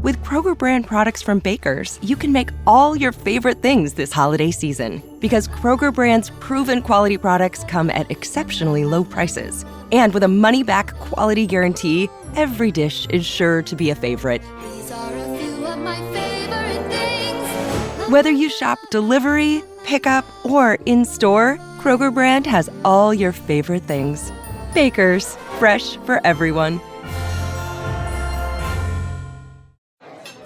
With Kroger brand products from Baker's, you can make all your favorite things this holiday season. Because Kroger brand's proven quality products come at exceptionally low prices. And with a money-back quality guarantee, every dish is sure to be a favorite. These are a few of my favorite things. Whether you shop delivery, pickup, or in-store, Kroger brand has all your favorite things. Baker's, fresh for everyone.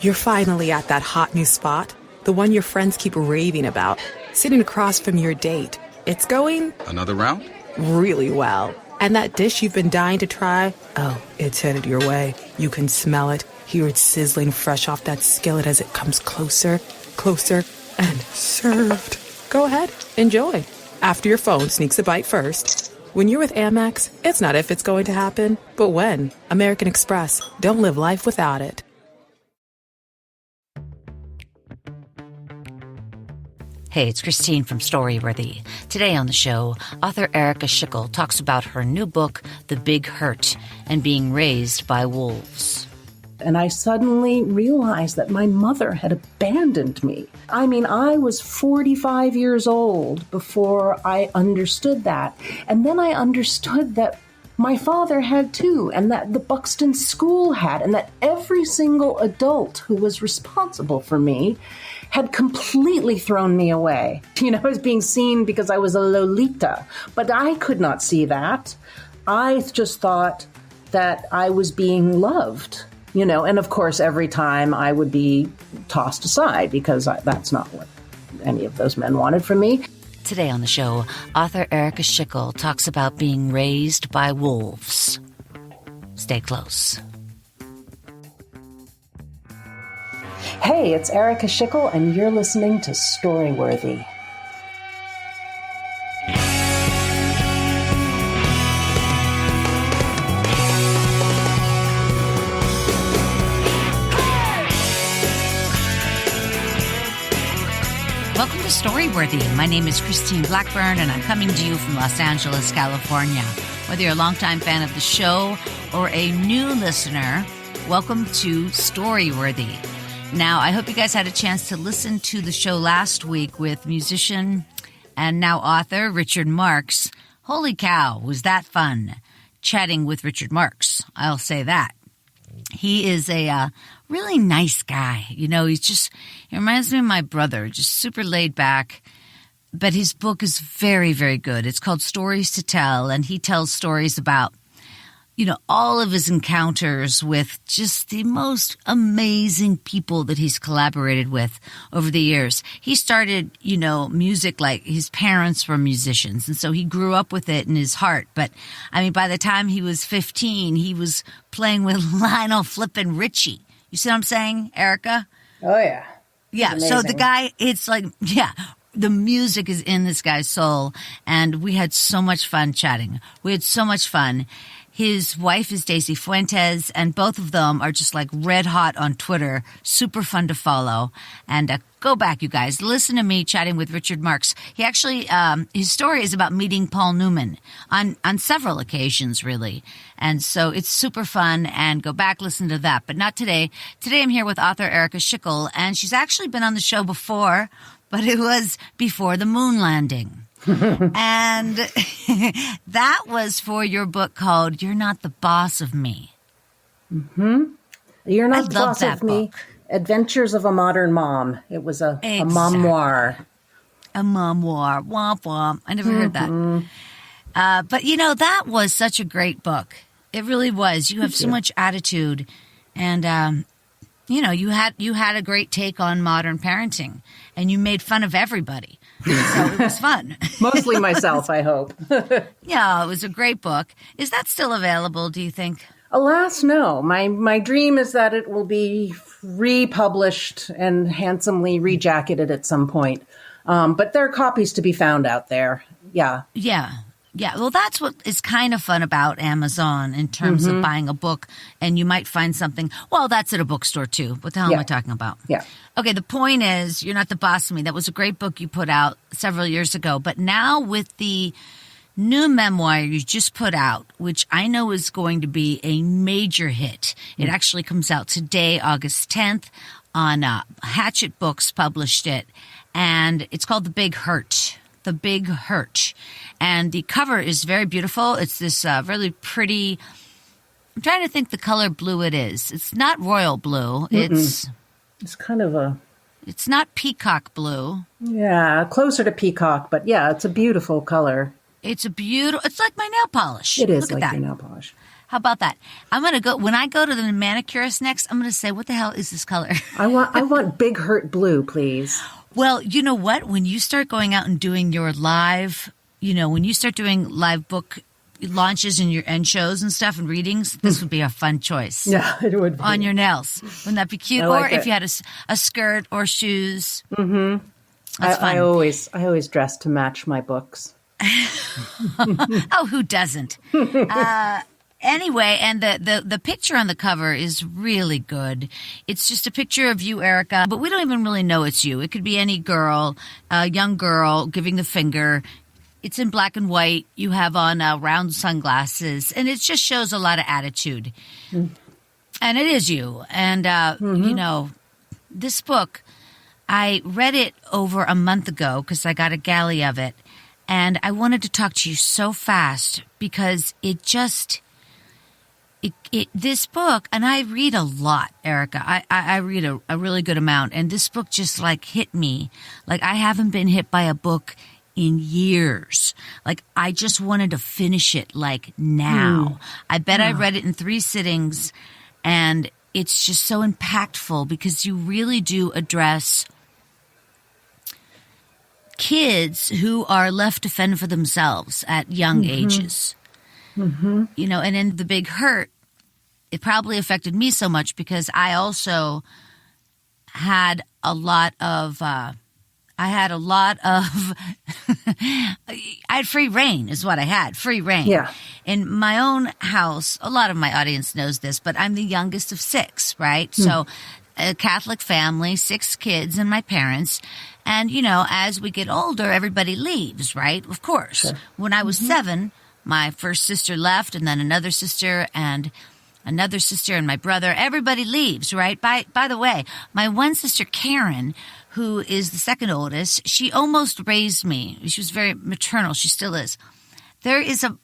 You're finally at that hot new spot, the one your friends keep raving about, sitting across from your date. It's going... Another round? Really well. And that dish you've been dying to try? Oh, it's headed your way. You can smell it, hear it sizzling fresh off that skillet as it comes closer, closer, and served. Go ahead, enjoy. After your phone sneaks a bite first. When you're with Amex, it's not if it's going to happen, but when. American Express. Don't live life without it. Hey, it's Christine from Storyworthy. Today on the show, author Erika Schickel talks about her new book, The Big Hurt, and being raised by wolves. And I suddenly realized that my mother had abandoned me. I mean, I was 45 years old before I understood that. And then I understood that my father had too, and that the Buxton School had, and that every single adult who was responsible for me had completely thrown me away. You know, as being seen because I was a Lolita. But I could not see that. I just thought that I was being loved. You know, and of course, every time I would be tossed aside because that's not what any of those men wanted from me. Today on the show, author Erika Schickel talks about being raised by wolves. Stay close. Hey, it's Erika Schickel, and you're listening to Storyworthy. Welcome to Storyworthy. My name is Christine Blackburn, and I'm coming to you from Los Angeles, California. Whether you're a longtime fan of the show or a new listener, welcome to Storyworthy. Now, I hope you guys had a chance to listen to the show last week with musician and now author Richard Marx. Holy cow, was that fun, chatting with Richard Marx. I'll say that. He is a really nice guy. You know, he reminds me of my brother, just super laid back. But his book is very, very good. It's called Stories to Tell, and he tells stories about, you know, all of his encounters with just the most amazing people that he's collaborated with over the years. He started, you know, music like his parents were musicians, and so he grew up with it in his heart. But, I mean, by the time he was 15, he was playing with Lionel flippin' Richie. You see what I'm saying, Erika? Oh, yeah. Yeah, so the guy, it's like, yeah, the music is in this guy's soul, and we had so much fun chatting. We had so much fun. His wife is Daisy Fuentes, and both of them are just like red hot on Twitter. Super fun to follow. And go back, you guys. Listen to me chatting with Richard Marx. He actually, his story is about meeting Paul Newman on several occasions, really. And so it's super fun, and go back, listen to that. But not today. Today I'm here with author Erika Schickel, and she's actually been on the show before, but it was before the moon landing. And that was for your book called You're Not the Boss of Me. Mm-hmm. You're Not the Boss of Me. Adventures of a Modern Mom. It was a memoir. A memoir. Womp womp. I never heard that. But, you know, that was such a great book. It really was. You have so much attitude. And, you know, you had a great take on modern parenting. And you made fun of everybody. So it was fun. Mostly myself, I hope. Yeah, it was a great book. Is that still available, do you think? Alas, no. My dream is that it will be republished and handsomely rejacketed at some point. But there are copies to be found out there. Yeah. Yeah. Yeah, well, that's what is kind of fun about Amazon in terms of buying a book, and you might find something. Well, that's at a bookstore, too. What the hell am I talking about? Yeah. Okay, the point is, You're Not the Boss of Me. That was a great book you put out several years ago. But now with the new memoir you just put out, which I know is going to be a major hit. It actually comes out today, August 10th, on Hatchet Books published it, and it's called The Big Hurt. The Big Hurt. And the cover is very beautiful. It's this really pretty, I'm trying to think the color blue it is. It's not royal blue. It's kind of It's not peacock blue. Yeah, closer to peacock, but yeah, it's a beautiful color. It's like my nail polish. It is Look like at that. your nail polish. How about that? When I go to the manicurist next, I'm going to say, what the hell is this color? I want Big Hurt blue, please. Well, you know what? When you start going out and doing your live, when you start doing live book launches and shows and stuff and readings, this would be a fun choice. Yeah, it would be. On your nails. Wouldn't that be cute? Like or if you had a skirt or shoes. Mm-hmm. That's fun. I always dress to match my books. Oh, who doesn't? Anyway, and the picture on the cover is really good. It's just a picture of you, Erika, but we don't even really know it's you. It could be any girl, a young girl giving the finger. It's in black and white. You have on round sunglasses, and it just shows a lot of attitude. And it is you. And, this book, I read it over a month ago because I got a galley of it. And I wanted to talk to you so fast because this book, and I read a lot, Erika. I read a really good amount. And this book just hit me. I haven't been hit by a book in years. I just wanted to finish it now. I bet I read it in 3 sittings, and it's just so impactful because you really do address kids who are left to fend for themselves at young ages. And in The Big Hurt, it probably affected me so much because I also had a lot of I had free reign is what I had. Free reign. Yeah. In my own house, a lot of my audience knows this, but I'm the youngest of 6, right? So a Catholic family, 6 kids and my parents. And, as we get older, everybody leaves, right? Of course. Sure. When I was 7, my first sister left, and then another sister and my brother. Everybody leaves, right? By the way, my one sister, Karen, who is the second oldest, she almost raised me. She was very maternal. She still is. There is a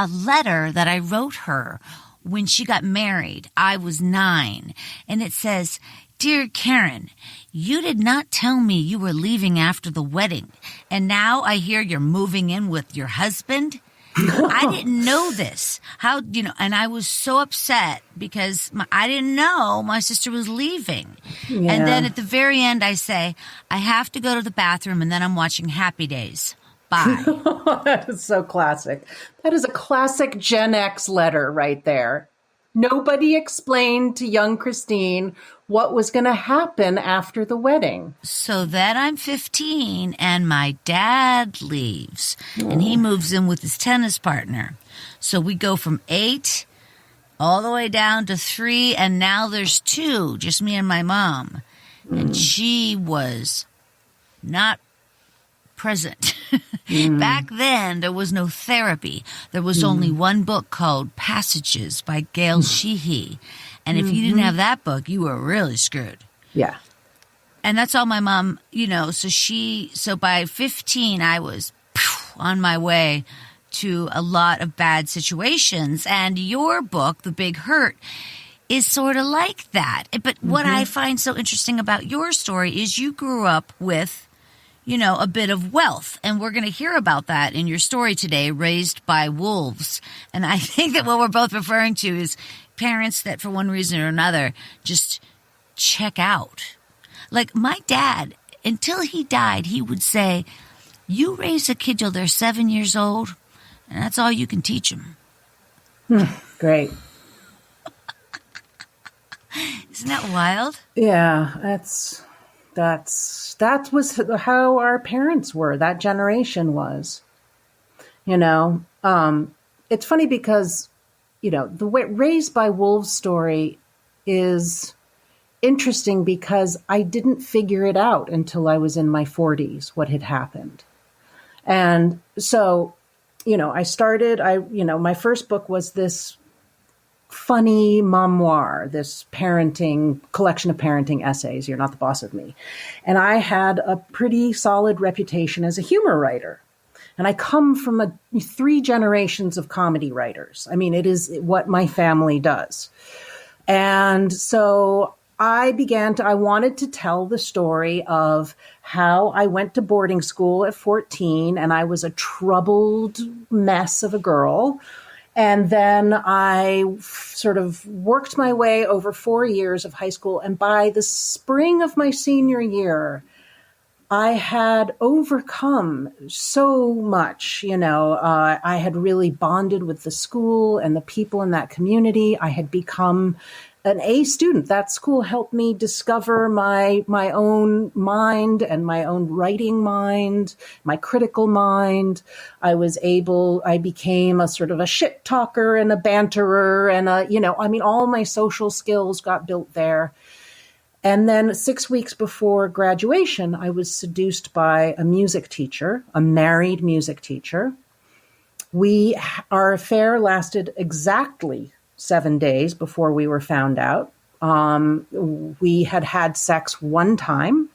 letter that I wrote her when she got married. I was 9. And it says, "Dear Karen, you did not tell me you were leaving after the wedding. And now I hear you're moving in with your husband. I didn't know this. How, and I was so upset because I didn't know my sister was leaving." Yeah. And then at the very end, I say, "I have to go to the bathroom and then I'm watching Happy Days. Bye." That is so classic. That is a classic Gen X letter right there. Nobody explained to young Christine what was going to happen after the wedding. So then I'm 15 and my dad leaves and he moves in with his tennis partner. So we go from 8 all the way down to 3, and now there's 2, just me and my mom. And she was not present. Back then, there was no therapy. There was only one book called Passages by Gail Sheehy. And if you didn't have that book, you were really screwed. Yeah. And that's all my mom, so by 15, I was on my way to a lot of bad situations. And your book, The Big Hurt, is sort of like that. But what I find so interesting about your story is you grew up with, a bit of wealth. And we're going to hear about that in your story today, Raised by Wolves. And I think that what we're both referring to is parents that for one reason or another just check out. Like my dad, until he died, he would say, "You raise a kid till they're 7 years old, and that's all you can teach them." Great. Isn't that wild? Yeah, that was how our parents were. That generation was. It's funny because, the Raised by Wolves story is interesting because I didn't figure it out until I was in my 40s, what had happened. And so, my first book was this funny memoir, this parenting collection of parenting essays, You're Not the Boss of Me. And I had a pretty solid reputation as a humor writer. And I come from 3 generations of comedy writers. I mean, it is what my family does. And so I wanted to tell the story of how I went to boarding school at 14 and I was a troubled mess of a girl. And then I sort of worked my way over 4 years of high school. And by the spring of my senior year, I had overcome so much. I had really bonded with the school and the people in that community. I had become an A student. That school helped me discover my own mind and my own writing mind, my critical mind. I became a sort of a shit talker and a banterer and all my social skills got built there. And then 6 weeks before graduation, I was seduced by a music teacher, a married music teacher. Our affair lasted exactly 7 days before we were found out. We had sex one time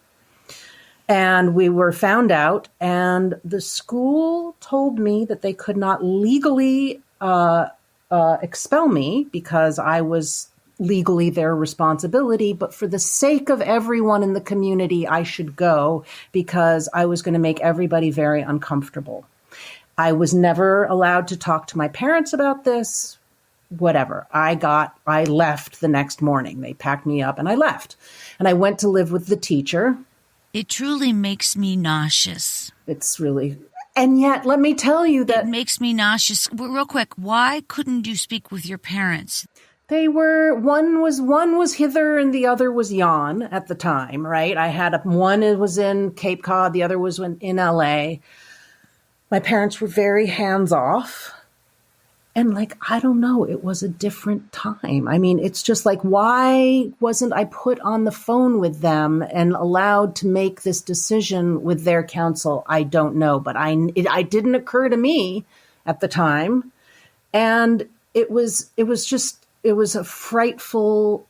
and we were found out, and the school told me that they could not legally expel me because I was legally their responsibility, but for the sake of everyone in the community, I should go because I was going to make everybody very uncomfortable. I was never allowed to talk to my parents about this. Whatever. I left the next morning. They packed me up and I left. And I went to live with the teacher. It truly makes me nauseous. It's really, and yet let me tell you that it makes me nauseous. Real quick, why couldn't you speak with your parents? One was hither and the other was yon at the time, right? One was in Cape Cod, the other was in LA. My parents were very hands off. And I don't know, it was a different time. I mean, it's just why wasn't I put on the phone with them and allowed to make this decision with their counsel? I don't know, but it didn't occur to me at the time. And it was a frightful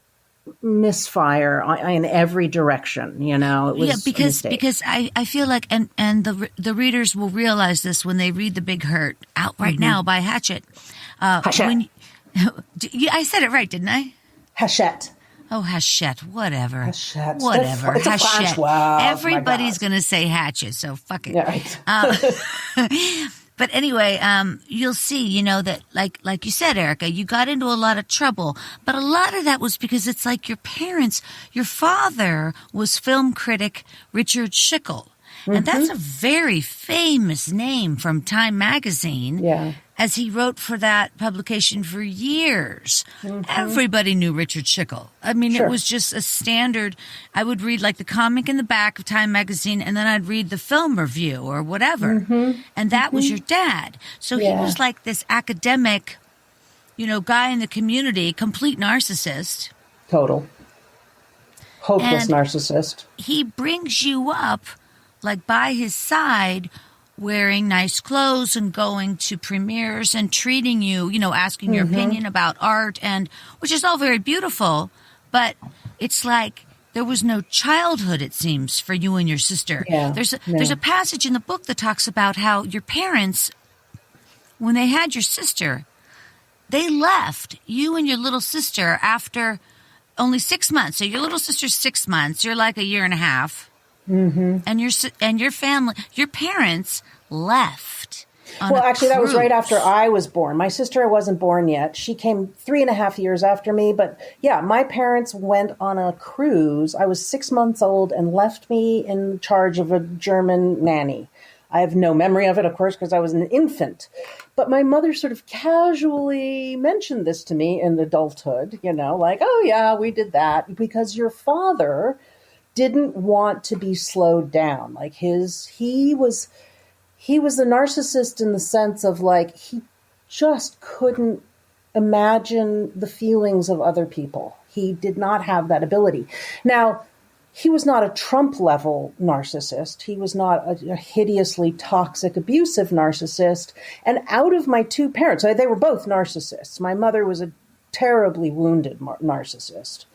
misfire in every direction, It was because I feel like, and the readers will realize this when they read The Big Hurt, out right now by Hachette. Hachette. I said it right, didn't I? Hachette. Oh, Hachette, whatever. Hachette. Whatever. It's a Hachette. wow, everybody's going to say Hatchet, so fuck it. Yeah, right. But anyway, you'll see, that like you said, Erika, you got into a lot of trouble, but a lot of that was because it's like your parents, your father was film critic Richard Schickel. And that's a very famous name from Time magazine. Yeah. As he wrote for that publication for years. Everybody knew Richard Schickel. I mean, Sure. It was just a standard. I would read the comic in the back of Time magazine, and then I'd read the film review or whatever. And that was your dad. So he was like this academic, guy in the community, complete narcissist. Total. Hopeless And narcissist. He brings you up by his side, wearing nice clothes and going to premieres and treating you, asking your opinion about art, and which is all very beautiful, but it's like there was no childhood, it seems, for you and your sister. Yeah, There's a passage in the book that talks about how your parents, when they had your sister, they left you and your little sister after only 6 months. So your little sister's 6 months, you're like a year and a half. And your family, your parents left. Well, actually, that was right after I was born. My sister wasn't born yet. She came 3.5 years after me. But yeah, my parents went on a cruise. I was 6 months old and left me in charge of a German nanny. I have no memory of it, of course, because I was an infant. But my mother sort of casually mentioned this to me in adulthood, oh yeah, we did that because your father didn't want to be slowed down. He was the narcissist in the sense of he just couldn't imagine the feelings of other people. He did not have that ability. Now, he was not a Trump level narcissist. He was not a hideously toxic, abusive narcissist. And out of my two parents, they were both narcissists. My mother was a terribly wounded narcissist.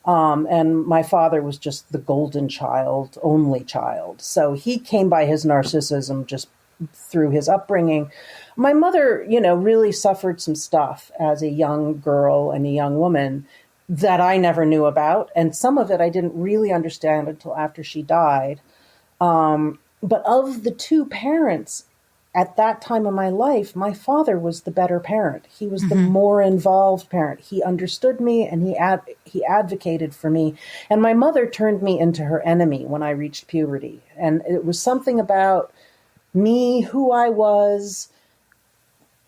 And my father was just the golden child, only child. So he came by his narcissism just through his upbringing. My mother, really suffered some stuff as a young girl and a young woman that I never knew about. And some of it I didn't really understand until after she died. But of the two parents at that time of my life, my father was the better parent. He was the more involved parent. He understood me and he advocated for me. And my mother turned me into her enemy when I reached puberty. And it was something about me, who I was,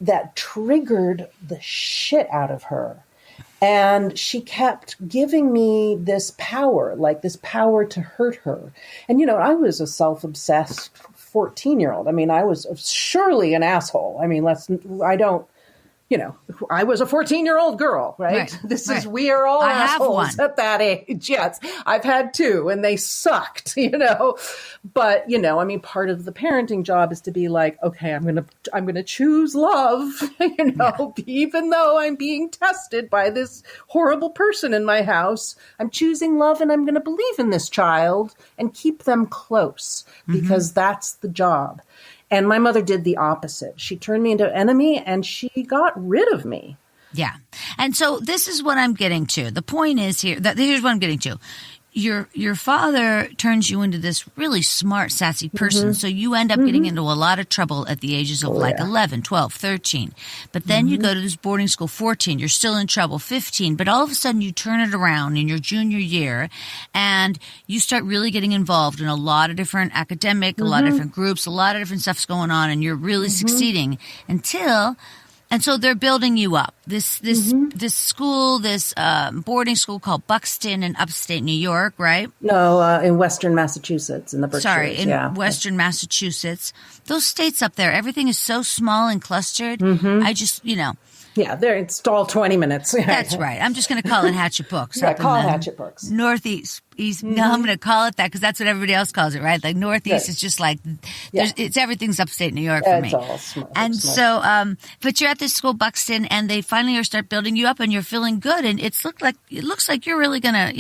that triggered the shit out of her. And she kept giving me this power to hurt her. And, I was a self-obsessed 14-year-old. I mean, I was surely an asshole. I mean, I was a 14-year-old girl, right? We are all assholes at that age. Yes, I've had two and they sucked, but, part of the parenting job is to be like, okay, I'm going to choose love, even though I'm being tested by this horrible person in my house, I'm choosing love and I'm going to believe in this child and keep them close because that's the job. And my mother did the opposite. She turned me into an enemy and she got rid of me. Yeah. And so this is what I'm getting to. The point is here's what I'm getting to. Your father turns you into this really smart, sassy person. So you end up getting into a lot of trouble at the ages of 11, 12, 13. But then you go to this boarding school, 14. You're still in trouble, 15. But all of a sudden you turn it around in your junior year and you start really getting involved in a lot of different academic, a lot of different groups, a lot of different stuff's going on, and you're really succeeding and so they're building you up. This school, this boarding school called Buxton in upstate New York, right? No, in Western Massachusetts, in the Berkshires. Sorry, in Western Massachusetts. Those states up there, everything is so small and clustered. I just, Yeah, it's all 20 minutes. That's right. I'm just going to call it Hatchet Books. Yeah, call it Hatchet Books. Northeast. No, I'm going to call it that because that's what everybody else calls it, right? Like Northeast is just like, it's everything's upstate New York for me. It's all small. And so, but you're at this school, Buxton, and they finally start building you up and you're feeling good. And it looks like you're really going to,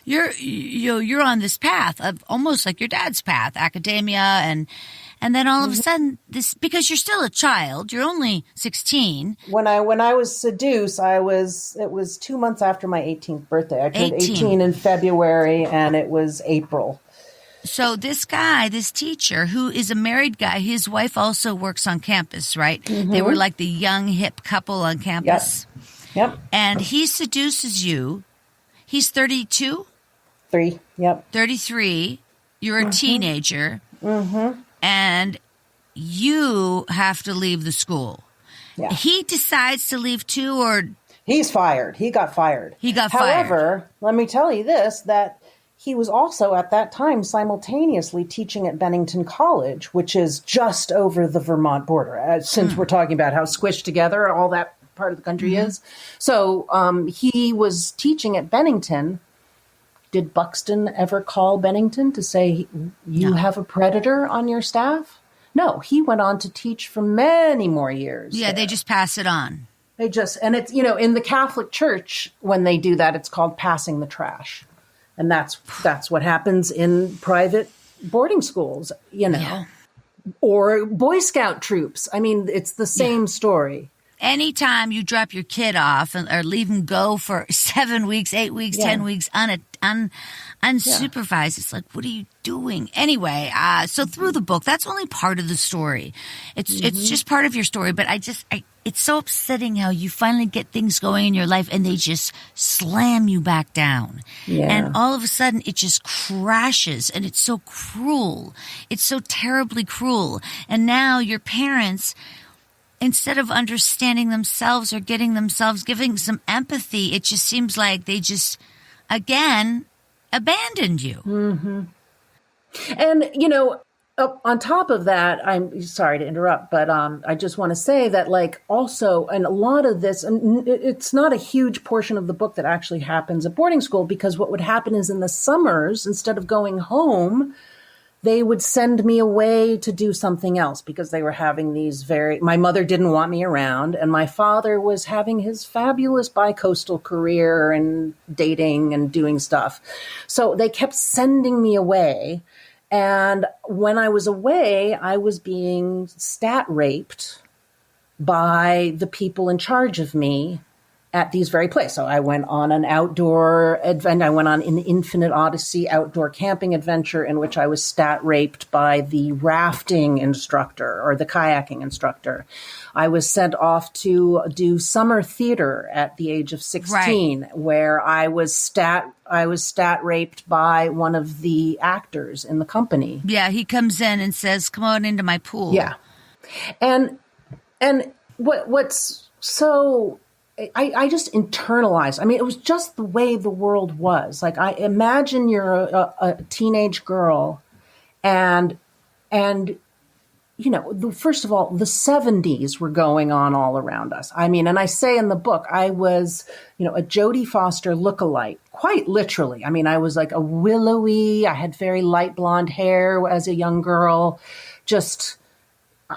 you're on this path of almost like your dad's path, academia and then all of a sudden, because you're still a child, you're only 16. When I was seduced, it was 2 months after my 18th birthday. I turned 18 in February, and it was April. So this guy, this teacher, who is a married guy, his wife also works on campus, right? They were like the young, hip couple on campus. Yep. And he seduces you. He's 32? 33. You're a teenager. And you have to leave the school. Yeah. He decides to leave too, or... He's fired. He got fired. However, let me tell you this, that he was also at that time simultaneously teaching at Bennington College, which is just over the Vermont border, since we're talking about how squished together all that part of the country is. So he was teaching at Bennington. Did Buxton ever call Bennington to say, you have a predator on your staff? No, he went on to teach for many more years. Yeah, they just pass it on. And it's, in the Catholic Church, when they do that, it's called passing the trash. And that's what happens in private boarding schools, or Boy Scout troops. I mean, it's the same story. Anytime you drop your kid off or leave him go for 7 weeks, 8 weeks, 10 weeks unsupervised, it's like, what are you doing? Anyway, so through the book, that's only part of the story. It's just part of your story, but it's so upsetting how you finally get things going in your life and they just slam you back down. Yeah. And all of a sudden it just crashes and it's so cruel. It's so terribly cruel. And now your parents, instead of understanding themselves or giving some empathy, it just seems like they just, again, abandoned you. And, On top of that, I'm sorry to interrupt, but I just want to say that, like, also, and a lot of this, and it's not a huge portion of the book that actually happens at boarding school, because what would happen is in the summers, instead of going home, they would send me away to do something else because they were having my mother didn't want me around, and my father was having his fabulous bi-coastal career and dating and doing stuff. So they kept sending me away. And when I was away, I was being stat raped by the people in charge of me at these very places. So I went on an outdoor adventure. I went on an Infinite Odyssey outdoor camping adventure in which I was stat raped by the rafting instructor or the kayaking instructor. I was sent off to do summer theater at the age of 16, right, where I was stat raped by one of the actors in the company. Yeah, he comes in and says, "Come on into my pool." Yeah. And what's so I just internalized. I mean, it was just the way the world was. Like, I imagine you're a teenage girl, and you know, first of all, the 70s were going on all around us. I mean, and I say in the book, I was, you know, a Jodie Foster lookalike, quite literally. I mean, I was like a willowy. I had very light blonde hair as a young girl, just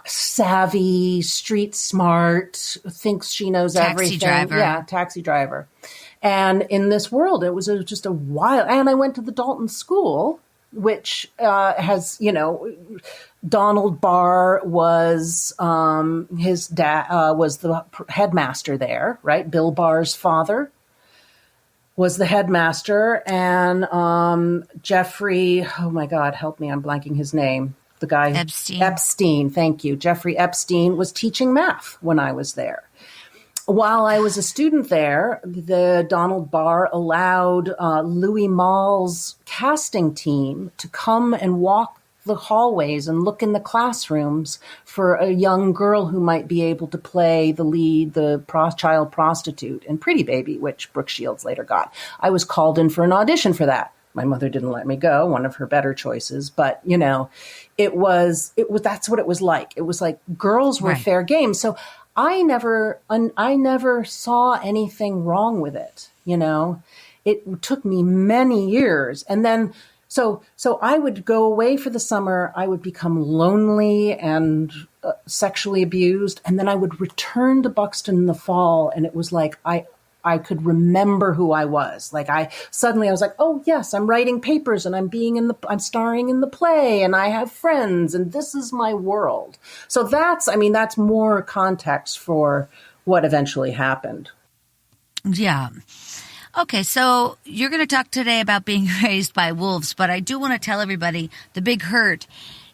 savvy, street smart, thinks she knows everything. Driver. Yeah, taxi driver. And in this world, it was just a wild. And I went to the Dalton School, which has, you know, Donald Barr was his dad was the headmaster there, right? Bill Barr's father was the headmaster, and Jeffrey. Oh my God, help me! I'm blanking his name. The guy Epstein, thank you. Jeffrey Epstein was teaching math when I was there. While I was a student there, the Donald Barr allowed Louis Malle's casting team to come and walk the hallways and look in the classrooms for a young girl who might be able to play the lead, the child prostitute in Pretty Baby, which Brooke Shields later got. I was called in for an audition for that. My mother didn't let me go, one of her better choices, but you know, it was that's what it was like. It was like girls were fair game. So I never saw anything wrong with it. You know, it took me many years. And then, so I would go away for the summer. I would become lonely and sexually abused. And then I would return to Buxton in the fall. And it was like, I could remember who I was. Like I was like, oh yes, I'm writing papers and I'm starring in the play and I have friends and this is my world. So that's more context for what eventually happened. Yeah. Okay. So you're going to talk today about being raised by wolves, but I do want to tell everybody the big hurt,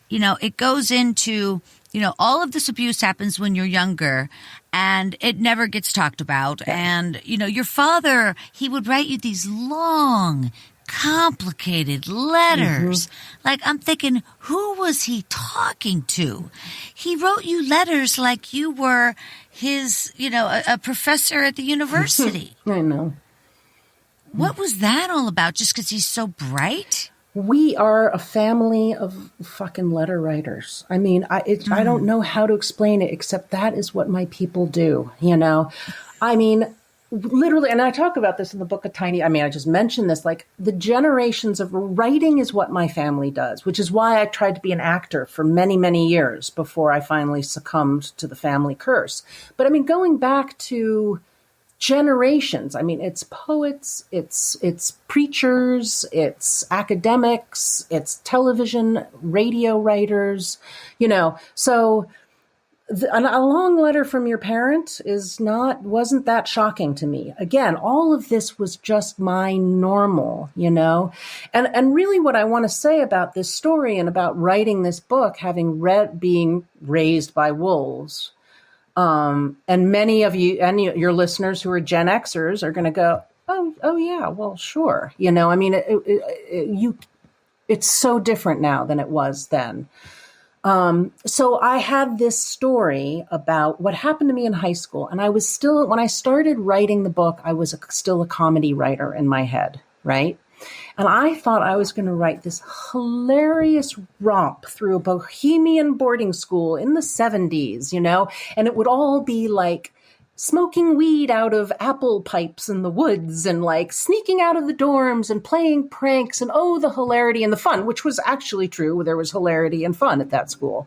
you know, it goes into, you know, all of this abuse happens when you're younger and it never gets talked about. Yeah. And, you know, your father, he would write you these long, complicated letters. Mm-hmm. Like, I'm thinking, who was he talking to? He wrote you letters like you were his, you know, a professor at the university. I know. What was that all about? Just because he's so bright? We are a family of fucking letter writers. I mean, I don't know how to explain it, except that is what my people do, you know? I mean, literally, and I talk about this in the book I just mentioned this, like the generations of writing is what my family does, which is why I tried to be an actor for many, many years before I finally succumbed to the family curse. But I mean, going back to generations. I mean, it's poets, it's preachers, it's academics, it's television, radio writers, you know. So a long letter from your parent wasn't that shocking to me. Again, all of this was just my normal, you know. And really what I want to say about this story and about writing this book, being raised by wolves, and many of you and your listeners who are Gen Xers are going to go, oh yeah, well, sure. You know, I mean, it's so different now than it was then. So I had this story about what happened to me in high school. And when I started writing the book, I was still a comedy writer in my head. Right. And I thought I was going to write this hilarious romp through a bohemian boarding school in the 70s, and it would all be like smoking weed out of apple pipes in the woods and like sneaking out of the dorms and playing pranks and the hilarity and the fun, which was actually true. There was hilarity and fun at that school.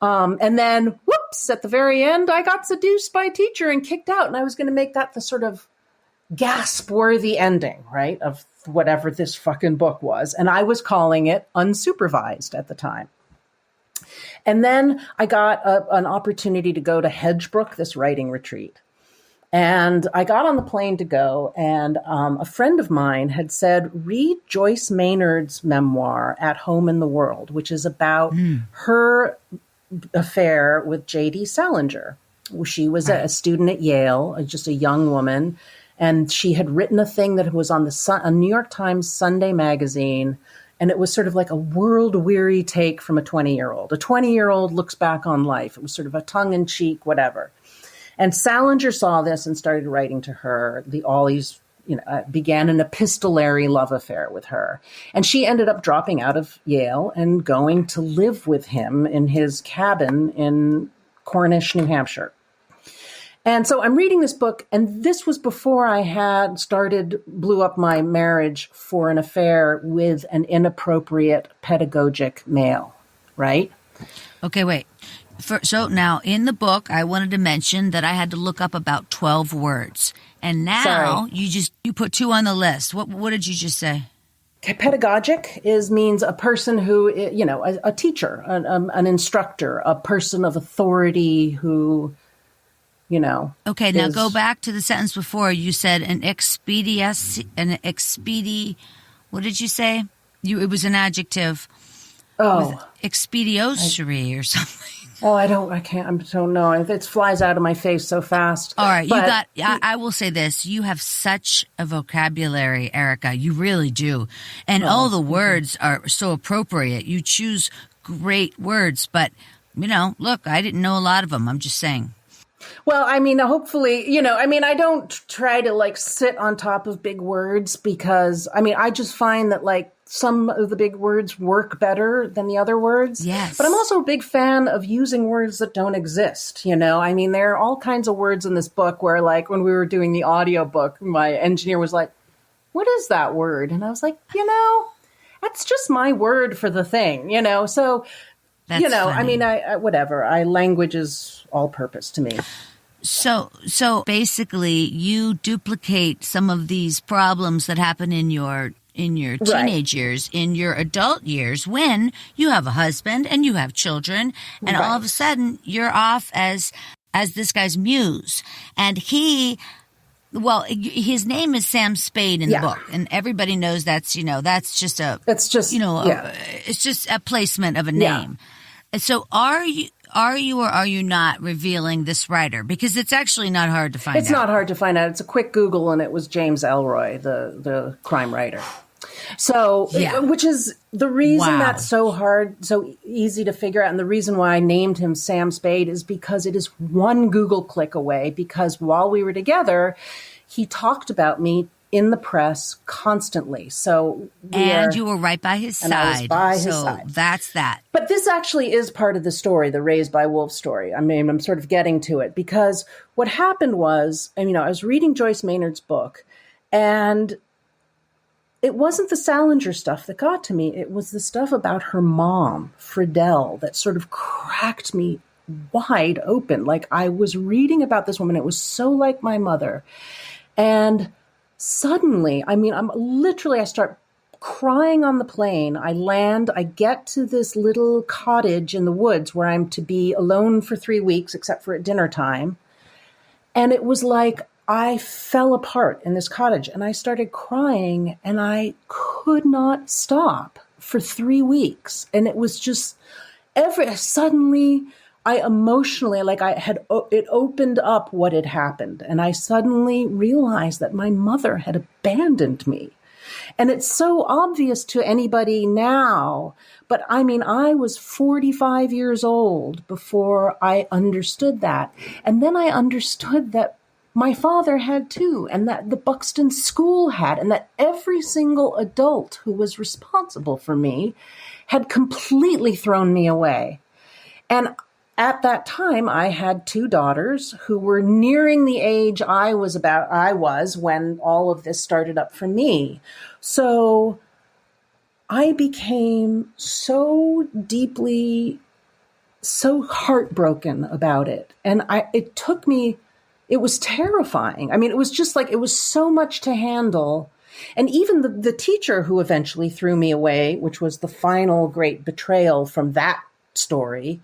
And then, whoops, at the very end, I got seduced by a teacher and kicked out. And I was going to make that the sort of gasp-worthy ending, right, of whatever this fucking book was. And I was calling it Unsupervised at the time. And then I got an opportunity to go to Hedgebrook, this writing retreat. And I got on the plane to go, and a friend of mine had said, read Joyce Maynard's memoir, At Home in the World, which is about her affair with J.D. Salinger. She was a student at Yale, just a young woman, and she had written a thing that was on a New York Times Sunday magazine, and it was sort of like a world-weary take from a 20-year-old. A 20-year-old looks back on life. It was sort of a tongue-in-cheek, whatever. And Salinger saw this and started writing to her. Began an epistolary love affair with her. And she ended up dropping out of Yale and going to live with him in his cabin in Cornish, New Hampshire. And so I'm reading this book, and this was before I had blew up my marriage for an affair with an inappropriate pedagogic male, right? Okay, wait. So now in the book, I wanted to mention that I had to look up about 12 words. And now you put 2 on the list. What did you just say? Pedagogic means a person who, a teacher, an instructor, a person of authority who, Okay, now go back to the sentence before. You said what did you say? It was an adjective. Oh. Expediosory or something. Oh, I don't know. It flies out of my face so fast. All right. I will say this. You have such a vocabulary, Erika. You really do. And all the words are so appropriate. You choose great words, but, look, I didn't know a lot of them. I'm just saying. Well, I mean, hopefully, I don't try to sit on top of big words because, I just find that some of the big words work better than the other words. Yes. But I'm also a big fan of using words that don't exist. There are all kinds of words in this book where when we were doing the audiobook, my engineer was like, what is that word? And I was like, that's just my word for the thing, so that's funny. Language is all purpose to me. So basically you duplicate some of these problems that happen in your teenage years, in your adult years, when you have a husband and you have children, and all of a sudden you're off as this guy's muse. And his name is Sam Spade in the book, and everybody knows it's just a placement of a name. And so are you or are you not revealing this writer? Because it's actually not hard to find out. It's not hard to find out. It's a quick Google, and it was James Elroy, the crime writer. So, which is the reason that's so hard, so easy to figure out. And the reason why I named him Sam Spade is because it is one Google click away, because while we were together, he talked about me in the press constantly. So you were right by his side. I was by his side. That's that. But this actually is part of the story, the Raised by Wolves story. I'm sort of getting to it because what happened was, I was reading Joyce Maynard's book, and it wasn't the Salinger stuff that got to me. It was the stuff about her mom, Friedel, that sort of cracked me wide open. I was reading about this woman. It was so like my mother. And suddenly, I start crying on the plane. I land, I get to this little cottage in the woods where I'm to be alone for 3 weeks, except for at dinner time. And it was like I fell apart in this cottage, and I started crying, and I could not stop for 3 weeks. And it was just suddenly I emotionally, it opened up what had happened. And I suddenly realized that my mother had abandoned me. And it's so obvious to anybody now. But I was 45 years old before I understood that. And then I understood that my father had too, and that the Buxton School had, and that every single adult who was responsible for me had completely thrown me away. And at that time, I had two daughters who were nearing the age I was when all of this started up for me. So I became so deeply, so heartbroken about it. And it was terrifying. I mean, it was just like, it was so much to handle. And even the teacher who eventually threw me away, which was the final great betrayal from that story,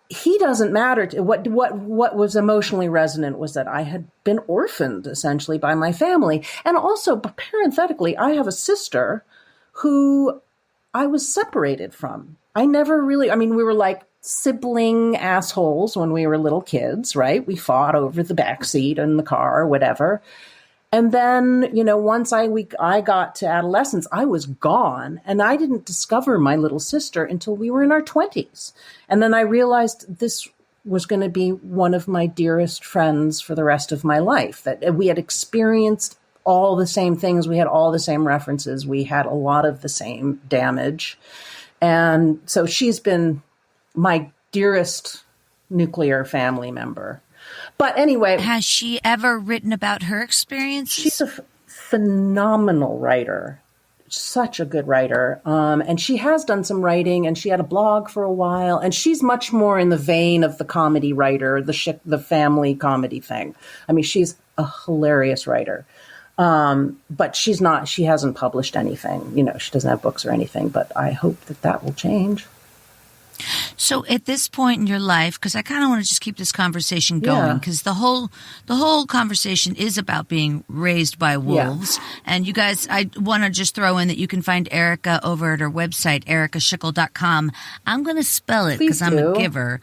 he doesn't matter. What was emotionally resonant was that I had been orphaned essentially by my family. And also, parenthetically, I have a sister who I was separated from. We were like sibling assholes when we were little kids, right? We fought over the backseat in the car or whatever. And then, once I got to adolescence, I was gone, and I didn't discover my little sister until we were in our 20s. And then I realized this was going to be one of my dearest friends for the rest of my life, that we had experienced all the same things. We had all the same references. We had a lot of the same damage. And so she's been my dearest nuclear family member. But anyway. Has she ever written about her experiences? She's a phenomenal writer. Such a good writer. And she has done some writing, and she had a blog for a while. And she's much more in the vein of the comedy writer, the family comedy thing. I mean, she's a hilarious writer. But she hasn't published anything. She doesn't have books or anything. But I hope that will change. So at this point in your life, because I kind of want to just keep this conversation going, because the whole conversation is about being raised by wolves. Yeah. And you guys, I want to just throw in that you can find Erika over at her website, erikaschickel.com. I'm going to spell it because I'm a giver.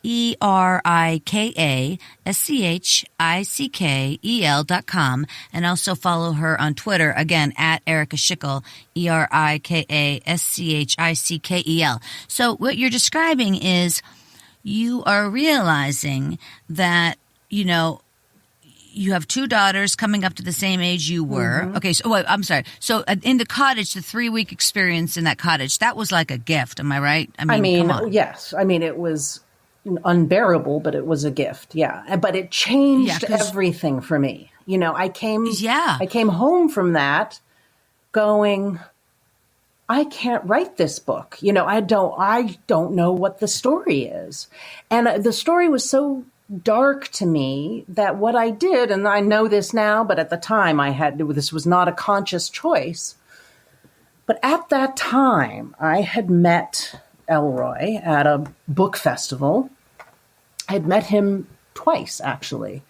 ErikaSchickel.com, and also follow her on Twitter, again, at Erika Schickel, ErikaSchickel. So what you're describing is you are realizing that, you have two daughters coming up to the same age you were. Mm-hmm. Okay, so I'm sorry. So in the cottage, the 3-week experience in that cottage, that was like a gift. Am I right? I mean, come on. Yes. I mean, it was unbearable, but it was a gift. Yeah. But it changed everything for me. I came home from that going, I can't write this book. I don't know what the story is. And the story was so dark to me that what I did, and I know this now, but at the time this was not a conscious choice. But at that time, I had met Elroy at a book festival. I had met him twice, actually.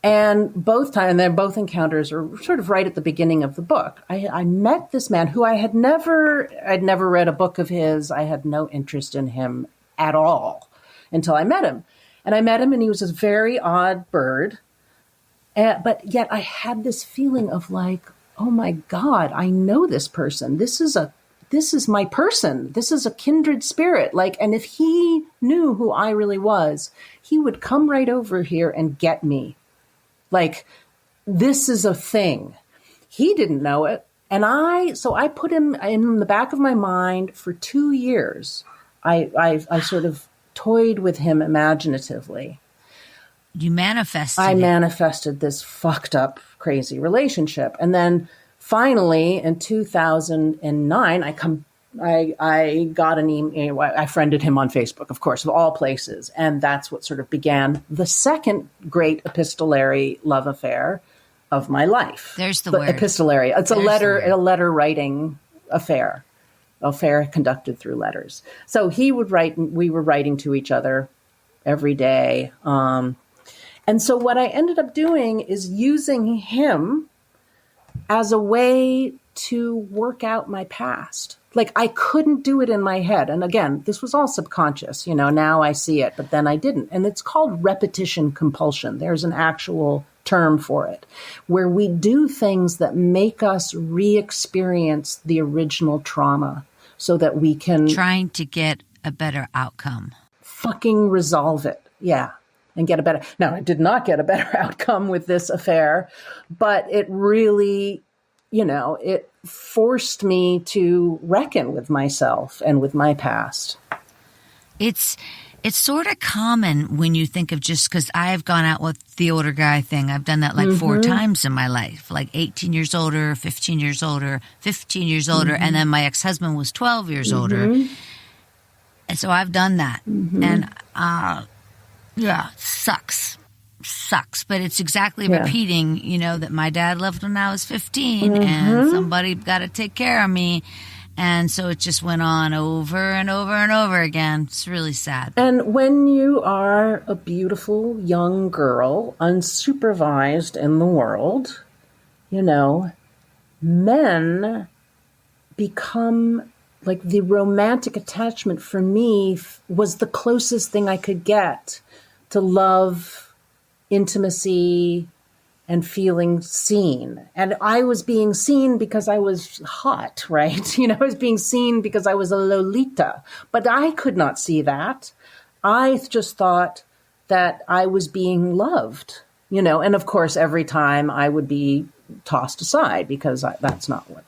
And both encounters are sort of right at the beginning of the book. I met this man who I'd never read a book of his. I had no interest in him at all until I met him. And I met him, and he was a very odd bird. But yet I had this feeling of like, oh my God, I know this person. This is my person. This is a kindred spirit. And if he knew who I really was, he would come right over here and get me. This is a thing. He didn't know it. And so I put him in the back of my mind for 2 years. I sort of toyed with him imaginatively. You manifested. I manifested this fucked up, crazy relationship. And then finally, in 2009, I got an email. I friended him on Facebook, of course, of all places. And that's what sort of began the second great epistolary love affair of my life. There's the word. Epistolary. It's a letter writing affair conducted through letters. So he would write, and we were writing to each other every day. And so what I ended up doing is using him as a way to work out my past. I couldn't do it in my head. And again, this was all subconscious. Now I see it, but then I didn't. And it's called repetition compulsion. There's an actual term for it, where we do things that make us re-experience the original trauma so that we can... Trying to get a better outcome. Fucking resolve it. Yeah. and get a better. Now, I did not get a better outcome with this affair, but it really, it forced me to reckon with myself and with my past. It's sort of common when you think of, just because I've gone out with the older guy thing. I've done that like 4 times in my life, like 18 years older, 15 years older, 15 years older. And then my ex-husband was 12 years older. And so I've done that. And sucks. But it's exactly repeating, that my dad left when I was 15 and somebody got to take care of me. And so it just went on over and over and over again. It's really sad. And when you are a beautiful young girl, unsupervised in the world, men become like the romantic attachment for me was the closest thing I could get to love, intimacy, and feeling seen. And I was being seen because I was hot, right? I was being seen because I was a Lolita. But I could not see that. I just thought that I was being loved, and of course, every time I would be tossed aside because that's not what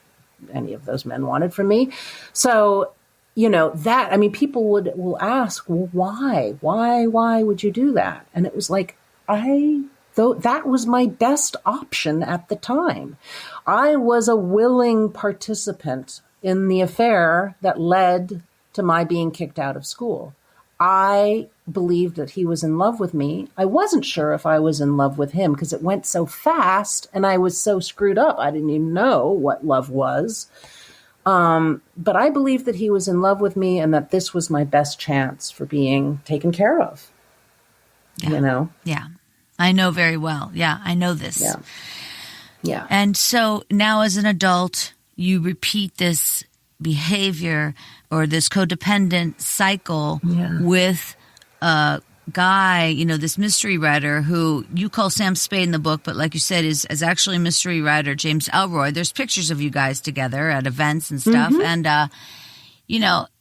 any of those men wanted from me. So, people will ask, well, why would you do that? And it was like, though that was my best option at the time. I was a willing participant in the affair that led to my being kicked out of school. I believed that he was in love with me. I wasn't sure if I was in love with him because it went so fast and I was so screwed up. I didn't even know what love was. But I believed that he was in love with me and that this was my best chance for being taken care of. Yeah. I know very well. Yeah, I know this. Yeah. And so now as an adult, you repeat this behavior or this codependent cycle with a guy, this mystery writer who you call Sam Spade in the book, but like you said, is actually a mystery writer, James Elroy. There's pictures of you guys together at events and stuff. And,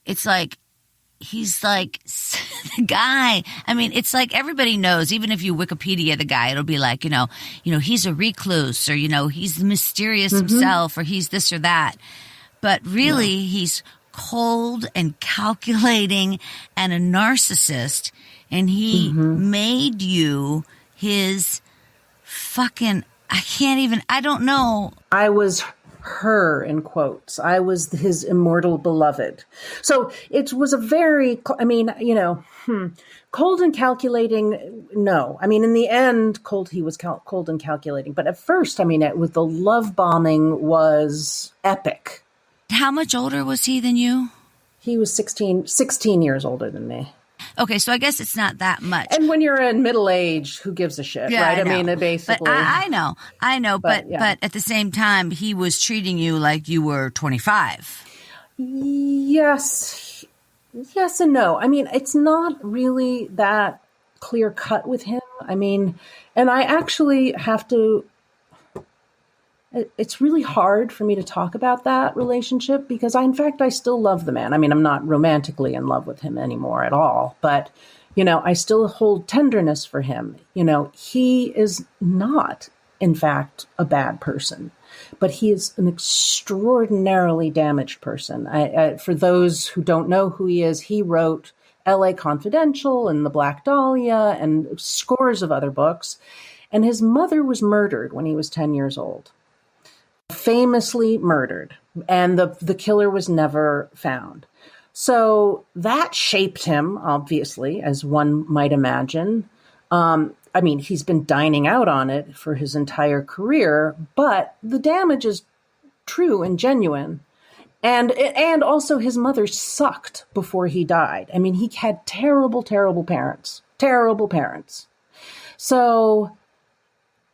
it's like, he's like the guy. I mean, it's like everybody knows, even if you Wikipedia the guy, it'll be like, he's a recluse or, he's mysterious himself or he's this or that. But really, he's cold and calculating and a narcissist. And he made you his fucking, I don't know. I was her, in quotes. I was his immortal beloved. So it was a very, cold and calculating. No, in the end, he was cold and calculating. But at first, with the love bombing was epic. How much older was he than you? He was 16 years older than me. Okay, so I guess it's not that much. And when you're in middle age, who gives a shit, right? Basically. But I know. But at the same time, he was treating you like you were 25. Yes and no. It's not really that clear cut with him. And I actually have to. It's really hard for me to talk about that relationship because I still love the man. I'm not romantically in love with him anymore at all, but, I still hold tenderness for him. He is not, in fact, a bad person, but he is an extraordinarily damaged person. For those who don't know who he is, he wrote L.A. Confidential and The Black Dahlia and scores of other books. And his mother was murdered when he was 10 years old. Famously murdered, and the killer was never found. So that shaped him, obviously, as one might imagine. He's been dining out on it for his entire career, but the damage is true and genuine. And also his mother sucked before he died. He had terrible, terrible parents. So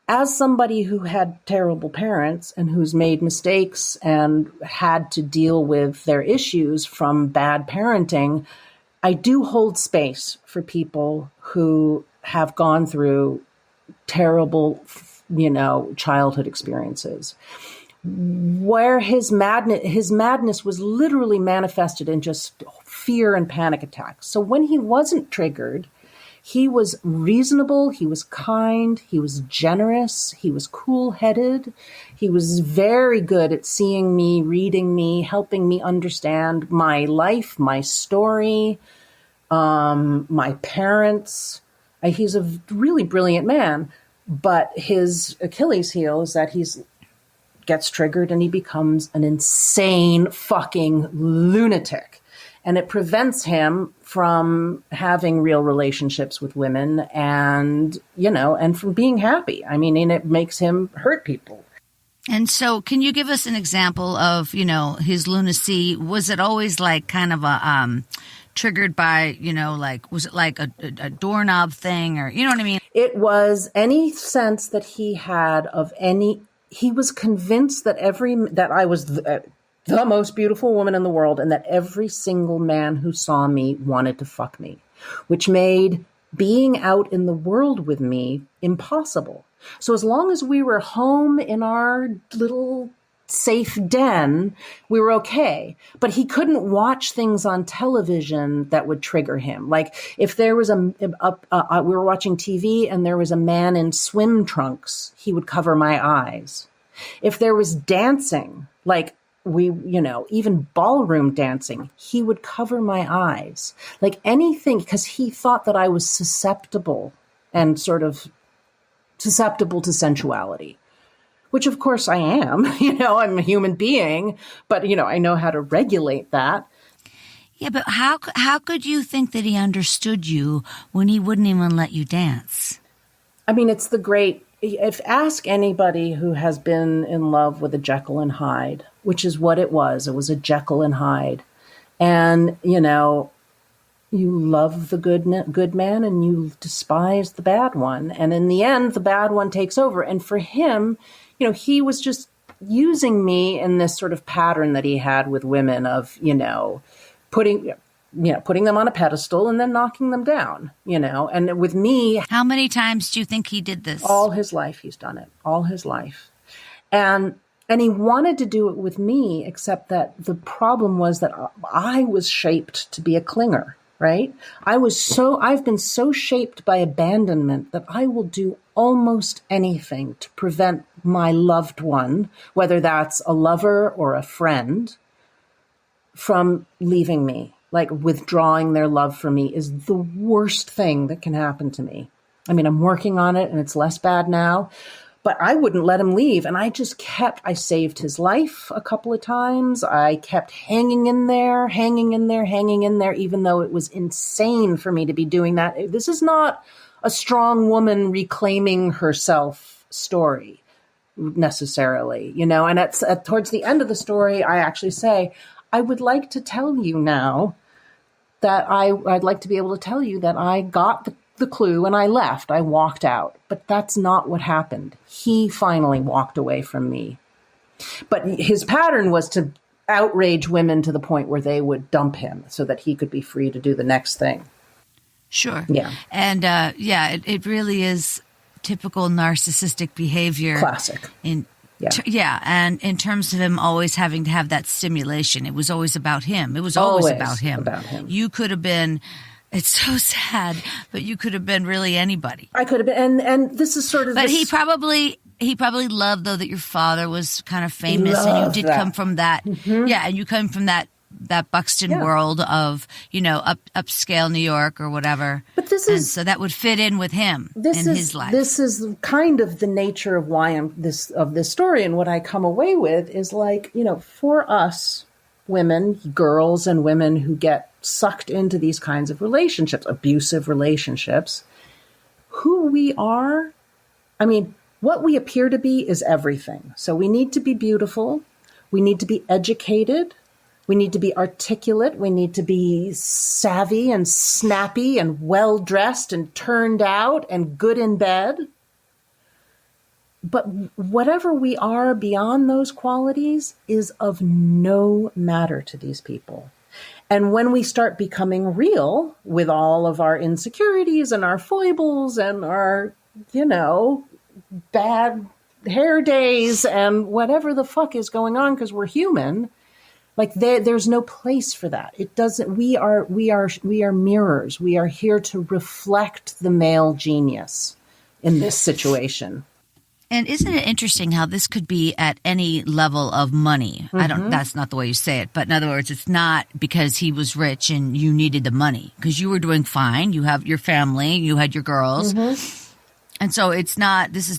as somebody who had terrible parents and who's made mistakes and had to deal with their issues from bad parenting, I do hold space for people who have gone through terrible, childhood experiences where his madness was literally manifested in just fear and panic attacks. So when he wasn't triggered, He was reasonable. He was kind. He was generous. He was cool-headed. He was very good at seeing me, reading me, helping me understand my life, my story, my parents. He's a really brilliant man, but his Achilles heel is that gets triggered and he becomes an insane fucking lunatic. And it prevents him from having real relationships with women and, and from being happy. I mean, and it makes him hurt people. And so can you give us an example of, his lunacy? Was it always like kind of a triggered by, was it like a doorknob thing or, you know what I mean? It was any sense that he had of he was convinced that that I was the most beautiful woman in the world and that every single man who saw me wanted to fuck me, which made being out in the world with me impossible. So as long as we were home in our little safe den, we were okay. But he couldn't watch things on television that would trigger him. Like if there was we were watching TV and there was a man in swim trunks, he would cover my eyes. If there was dancing, like even ballroom dancing, he would cover my eyes. Like anything, because he thought that I was susceptible and sort of susceptible to sensuality. Which of course I am, I'm a human being, but I know how to regulate that. Yeah, but how could you think that he understood you when he wouldn't even let you dance? I mean, it's ask anybody who has been in love with a Jekyll and Hyde, which is what it was. It was a Jekyll and Hyde. And, you love the good man and you despise the bad one. And in the end, the bad one takes over. And for him, he was just using me in this sort of pattern that he had with women of, putting them on a pedestal and then knocking them down, and with me. How many times do you think he did this? All his life he's done it, all his life. And he wanted to do it with me, except that the problem was that I was shaped to be a clinger, right? I've been so shaped by abandonment that I will do almost anything to prevent my loved one, whether that's a lover or a friend, from leaving me. Like withdrawing their love from me is the worst thing that can happen to me. I mean, I'm working on it and it's less bad now, but I wouldn't let him leave. And I saved his life a couple of times. I kept hanging in there, even though it was insane for me to be doing that. This is not a strong woman reclaiming herself story necessarily, and towards the end of the story, I actually say, I would like to tell you now that I'd like to be able to tell you that I got the clue and I left. I walked out. But that's not what happened. He finally walked away from me. But his pattern was to outrage women to the point where they would dump him so that he could be free to do the next thing. Sure. Yeah. And it really is typical narcissistic behavior. Classic. And in terms of him always having to have that stimulation, it was always about him. It was always about him. You could have been, it's so sad, but you could have been really anybody. I could have been, and this is sort of. But he probably loved though that your father was kind of famous, and you did come from that. Mm-hmm. Yeah, and you come from that Buxton world of, upscale New York or whatever. But so that would fit in with him his life. This is kind of the nature of why this story, and what I come away with is like, for us women, girls and women who get sucked into these kinds of relationships, abusive relationships, who we are, I mean, what we appear to be is everything. So we need to be beautiful. We need to be educated. We need to be articulate. We need to be savvy and snappy and well-dressed and turned out and good in bed. But whatever we are beyond those qualities is of no matter to these people. And when we start becoming real with all of our insecurities and our foibles and our, bad hair days and whatever the fuck is going on because we're human, Like there's no place for that. It doesn't. We are mirrors. We are here to reflect the male genius in this situation. And isn't it interesting how this could be at any level of money? That's not the way you say it, but in other words, it's not because he was rich and you needed the money, because you were doing fine. You have your family, you had your girls. And so it's not, this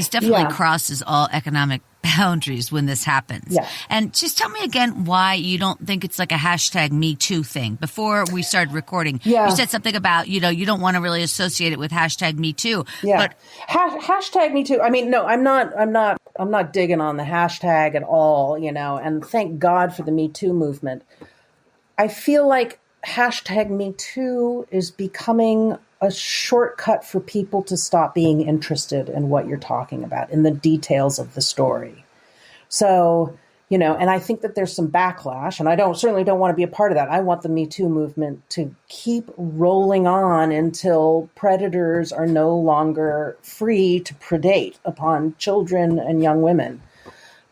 definitely crosses all economic boundaries when this happens. Yeah. And just tell me again why you don't think it's like a hashtag Me Too thing. Before we started recording, you said something about, you don't want to really associate it with hashtag Me Too. Yeah. But hashtag Me Too. I mean, no, I'm not digging on the hashtag at all, and thank God for the Me Too movement. I feel like hashtag Me Too is becoming a shortcut for people to stop being interested in what you're talking about, in the details of the story. So, and I think that there's some backlash, and I certainly don't want to be a part of that. I want the Me Too movement to keep rolling on until predators are no longer free to predate upon children and young women.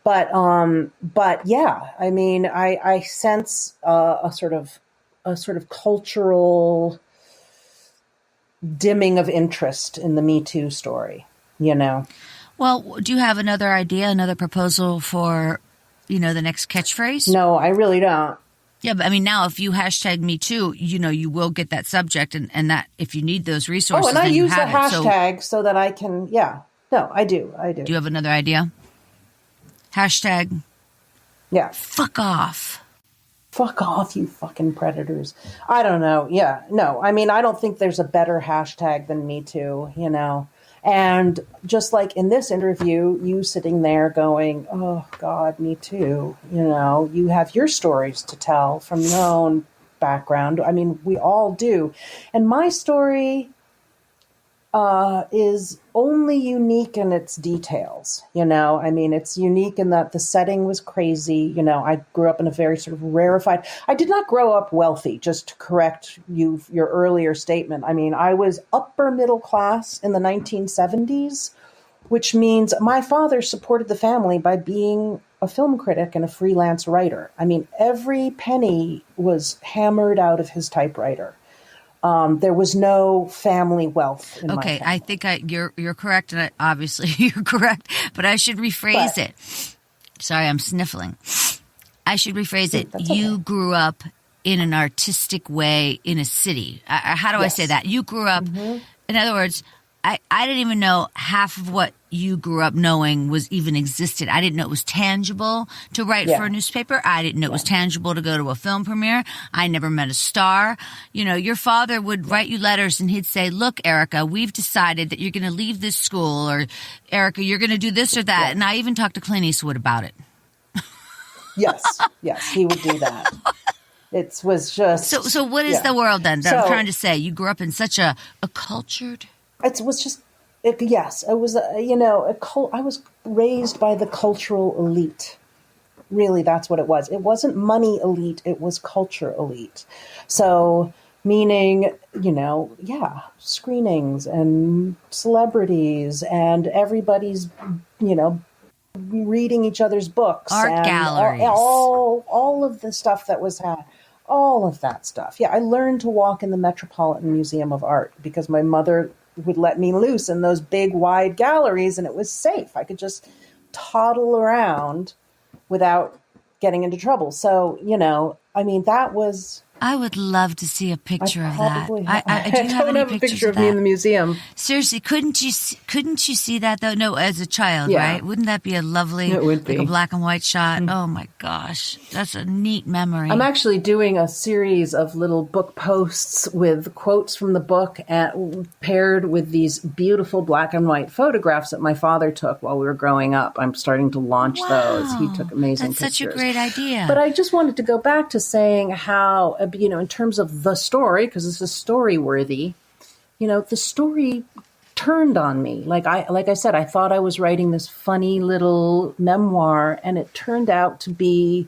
But yeah, I mean, I sense a sort of cultural dimming of interest in the Me Too story, Well, do you have another idea, another proposal for, the next catchphrase? No, I really don't. Yeah, but I mean, now if you hashtag Me Too, you will get that subject, and that if you need those resources, and I then you use the have hashtag so that I can, No, I do. Do you have another idea? Hashtag fuck off. Fuck off, you fucking predators. I don't know. Yeah, no. I mean, I don't think there's a better hashtag than Me Too, And just like in this interview, you sitting there going, oh, God, Me Too. You have your stories to tell from your own background. I mean, we all do. And my story is only unique in its details. I mean, it's unique in that the setting was crazy. I grew up in a very sort of rarefied. I did not grow up wealthy, just to correct your earlier statement. I mean, I was upper middle class in the 1970s, which means my father supported the family by being a film critic and a freelance writer. I mean, every penny was hammered out of his typewriter. There was no family wealth in my family. I think you're correct, and obviously you're correct, but I should rephrase it. Sorry, I'm sniffling. I should rephrase it. You grew up in an artistic way in a city. How do I say that? You grew up, in other words, I didn't even know half of what you grew up knowing was even existed. I didn't know it was tangible to write for a newspaper. I didn't know it was tangible to go to a film premiere. I never met a star. Your father would write you letters and he'd say, look, Erika, we've decided that you're going to leave this school, or Erika, you're going to do this or that. And I even talked to Clint Eastwood about it. Yes, he would do that. It was just... So what is the world then? I'm trying to say, you grew up in such a cultured... It was just, it was, I was raised by the cultural elite. Really, that's what it was. It wasn't money elite. It was culture elite. So, meaning, screenings and celebrities and everybody's, reading each other's books. Art and galleries. All of the stuff that was all of that stuff. Yeah, I learned to walk in the Metropolitan Museum of Art because my mother would let me loose in those big, wide galleries, and it was safe. I could just toddle around without getting into trouble. So, that was... I would love to see a picture of that. I don't have a picture of me in the museum. Seriously, couldn't you see that though? No, as a child, right? Wouldn't that be a lovely, it would be. Like a black and white shot? Oh my gosh, that's a neat memory. I'm actually doing a series of little book posts with quotes from the book paired with these beautiful black and white photographs that my father took while we were growing up. I'm starting to launch those. He took amazing pictures. That's such a great idea. But I just wanted to go back to saying how, in terms of the story, because this is story worthy, the story turned on me. Like I said, I thought I was writing this funny little memoir, and it turned out to be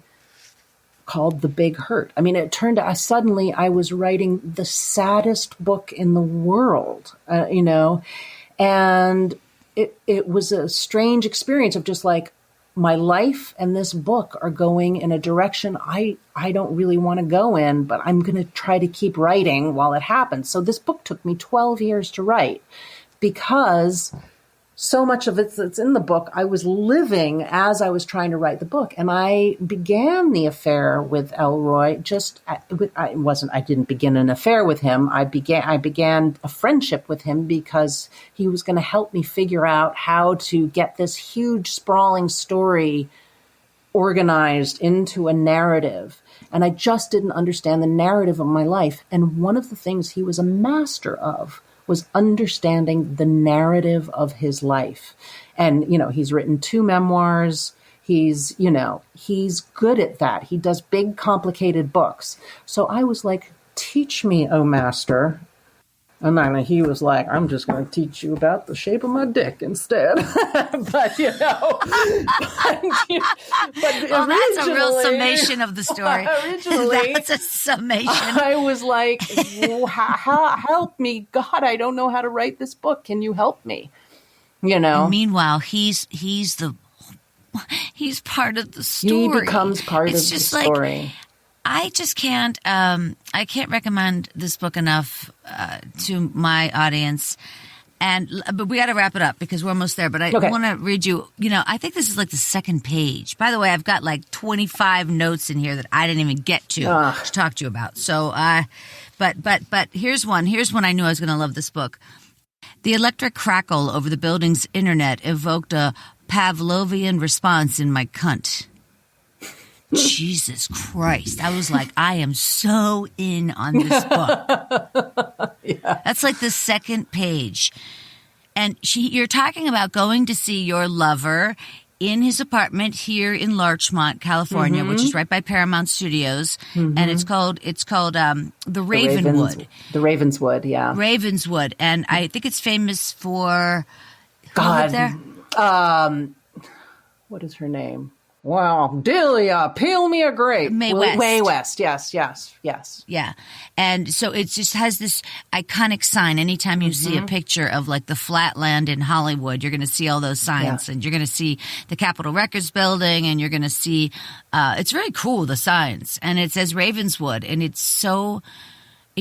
called The Big Hurt. I mean, it turned out suddenly I was writing the saddest book in the world, and it was a strange experience of just like, my life and this book are going in a direction I don't really want to go in, but I'm going to try to keep writing while it happens. So this book took me 12 years to write because so much of it that's in the book, I was living as I was trying to write the book. And I began the affair with Elroy I didn't begin an affair with him. I began a friendship with him because he was going to help me figure out how to get this huge sprawling story organized into a narrative. And I just didn't understand the narrative of my life. And one of the things he was a master of was understanding the narrative of his life. And, he's written 2 memoirs. He's good at that. He does big, complicated books. So I was like, teach me, oh master. And then he was like, I'm just going to teach you about the shape of my dick instead. but that's a real summation of the story. Originally, that's a summation. I was like, help me, God, I don't know how to write this book. Can you help me? And meanwhile, he's part of the story. He becomes part of the story. I just can't. I can't recommend this book enough to my audience. But we got to wrap it up because we're almost there. But I want to read you. I think this is like the second page. By the way, I've got like 25 notes in here that I didn't even get to talk to you about. So, but here's one. Here's one I knew I was going to love this book. The electric crackle over the building's internet evoked a Pavlovian response in my cunt. Jesus Christ. I was like, I am so in on this book. Yeah. That's like the second page. And you're talking about going to see your lover in his apartment here in Larchmont, California, which is right by Paramount Studios. And it's called the Ravenwood. The Ravenswood, yeah. Ravenswood. And I think it's famous for God. There? What is her name? Wow, Delia, peel me a grape. Mae West. Mae West, yes. Yeah. And so it just has this iconic sign. Anytime you see a picture of like the flat land in Hollywood, you're going to see all those signs. And you're going to see the Capitol Records building, and you're going to see, it's very cool, the signs. And it says Ravenswood, and it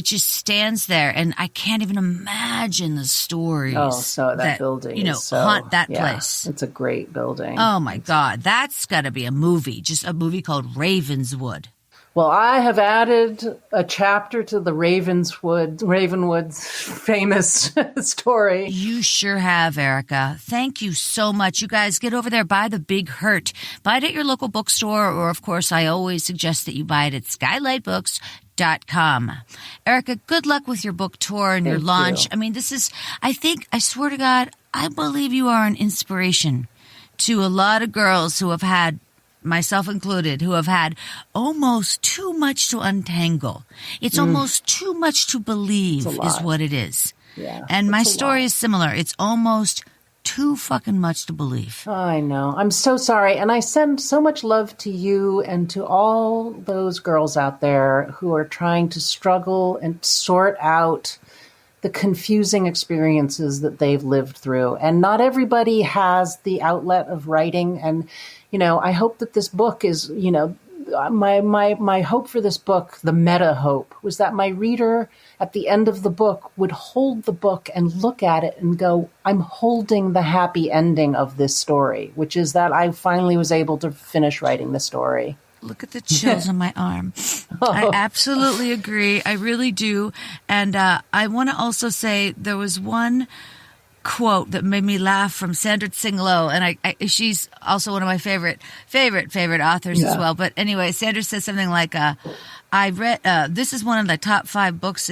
just stands there, and I can't even imagine the stories. Oh, so that building haunt that place. It's a great building. Oh, my God. That's got to be a movie, just a movie called Ravenswood. Well, I have added a chapter to the Ravenwood's famous story. You sure have, Erika. Thank you so much. You guys get over there, buy The Big Hurt. Buy it at your local bookstore, or, of course, I always suggest that you buy it at skylightbooks.com. Erika, good luck with your book tour and your launch. You. I mean, I swear to God, I believe you are an inspiration to a lot of girls who have had, myself included, who have had almost too much to untangle. It's almost too much to believe is what it is. Yeah, and my story is similar. It's almost too fucking much to believe. I know. I'm so sorry. And I send so much love to you and to all those girls out there who are trying to struggle and sort out the confusing experiences that they've lived through. And not everybody has the outlet of writing. And, I hope that this book is, my hope for this book, the meta hope, was that my reader at the end of the book would hold the book and look at it and go, I'm holding the happy ending of this story, which is that I finally was able to finish writing the story. Look at the chills on my arm. I absolutely agree. I really do. And I want to also say there was one quote that made me laugh from Sandra Tsing-Loh, and she's also one of my favorite authors as well. But anyway, Sandra says something like, I read, this is one of the top 5 books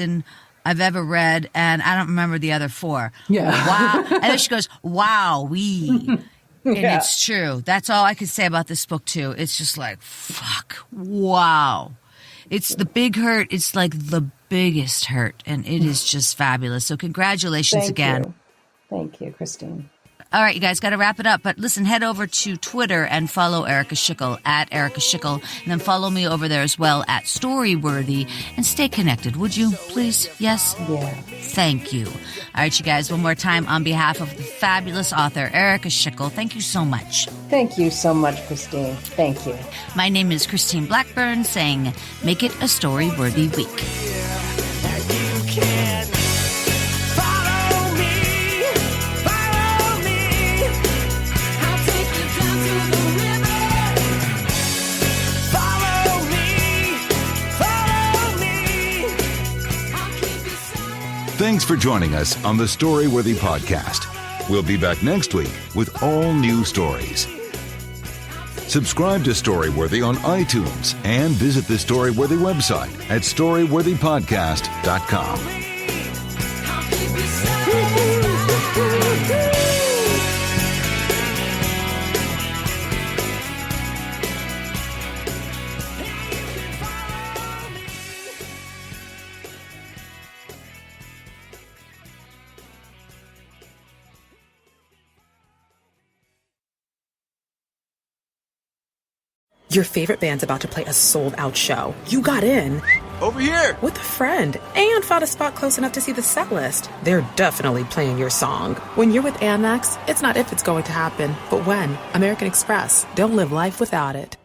I've ever read, and I don't remember the other 4. Yeah. Wow. And then she goes, wow-wee. And it's true. That's all I could say about this book, too. It's just like, fuck, wow. It's The Big Hurt. It's like the biggest hurt, and it is just fabulous. So congratulations again. Thank you, Christine. All right, you guys, got to wrap it up. But listen, head over to Twitter and follow Erika Schickel at Erika Schickel. And then follow me over there as well at Storyworthy. And stay connected, would you, please? Yes? Yeah. Thank you. All right, you guys, one more time on behalf of the fabulous author, Erika Schickel, thank you so much. Thank you so much, Christine. Thank you. My name is Christine Blackburn, saying, make it a story-worthy week. Thanks for joining us on the Storyworthy Podcast. We'll be back next week with all new stories. Subscribe to Storyworthy on iTunes and visit the Storyworthy website at storyworthypodcast.com. Your favorite band's about to play a sold-out show. You got in. Over here! With a friend. And found a spot close enough to see the set list. They're definitely playing your song. When you're with Amex, it's not if it's going to happen, but when. American Express. Don't live life without it.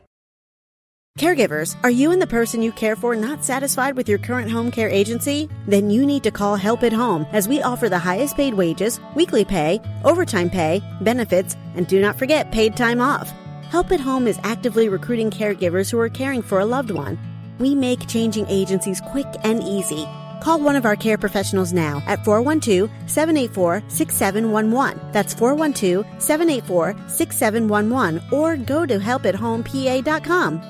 Caregivers, are you and the person you care for not satisfied with your current home care agency? Then you need to call Help at Home, as we offer the highest paid wages, weekly pay, overtime pay, benefits, and do not forget paid time off. Help at Home is actively recruiting caregivers who are caring for a loved one. We make changing agencies quick and easy. Call one of our care professionals now at 412-784-6711. That's 412-784-6711, or go to helpathomepA.com.